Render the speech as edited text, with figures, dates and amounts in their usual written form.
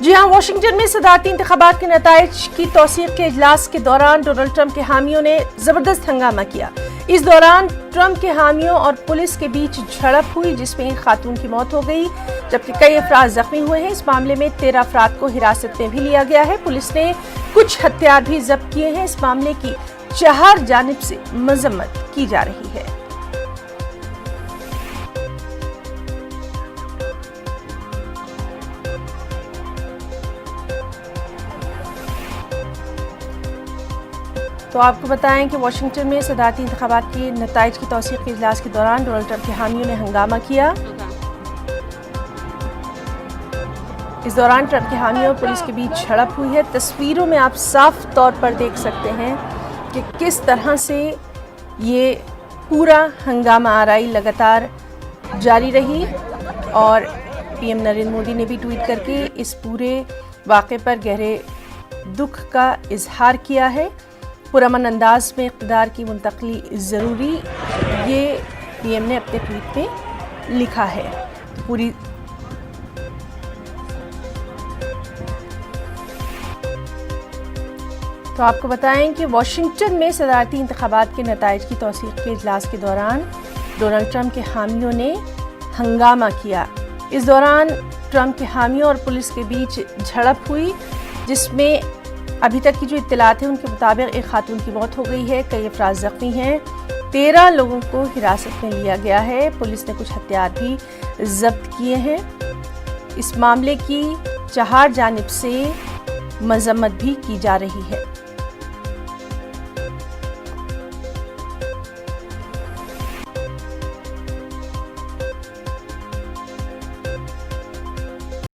जी हाँ, वाशिंगटन में सदारती इंतखाबात के नताइज की तौसीक के इजलास के दौरान डोनाल्ड ट्रंप के हामियों ने जबरदस्त हंगामा किया। इस दौरान ट्रंप के हामियों और पुलिस के बीच झड़प हुई, जिसमें एक खातून की मौत हो गई जबकि कई अफराद जख्मी हुए हैं। इस मामले में 13 अफराद को हिरासत में भी लिया गया है। पुलिस ने कुछ हथियार भी जब्त किए हैं। इस मामले की चार जानिब से मजम्मत की जा रही है। तो आपको बताएं कि वाशिंगटन में सदारती इंतखाबात के नताइज की तौसीक के इजलास के दौरान डोनाल्ड ट्रंप के हामियों ने हंगामा किया। इस दौरान ट्रंप के हामियों और पुलिस के बीच झड़प हुई है। तस्वीरों में आप साफ तौर पर देख सकते हैं कि किस तरह से ये पूरा हंगामा आराई लगातार जारी रही और पीएम नरेंद्र मोदी ने भी ट्वीट करके इस पूरे वाक़े पर गहरे दुख का इजहार किया है। पुरअमन अंदाज में इक़्तिदार की मुंतक़ली ज़रूरी, ये पीएम ने अपने ट्वीट में लिखा है। पूरी तो आपको बताएं कि वाशिंगटन में सदारती इंतखाबात के नताइज की तौसीक के इजलास के दौरान डोनाल्ड ट्रंप के हामियों ने हंगामा किया। इस दौरान ट्रंप के हामियों और पुलिस के बीच झड़प हुई, जिसमें अभी तक की जो इत्तलात है उनके मुताबिक एक खातून की मौत हो गई है, कई अफराद जख्मी हैं, 13 लोगों को हिरासत में लिया गया है। पुलिस ने कुछ हथियार भी जब्त किए हैं। इस मामले की चार जानिब से मजम्मत भी की जा रही है।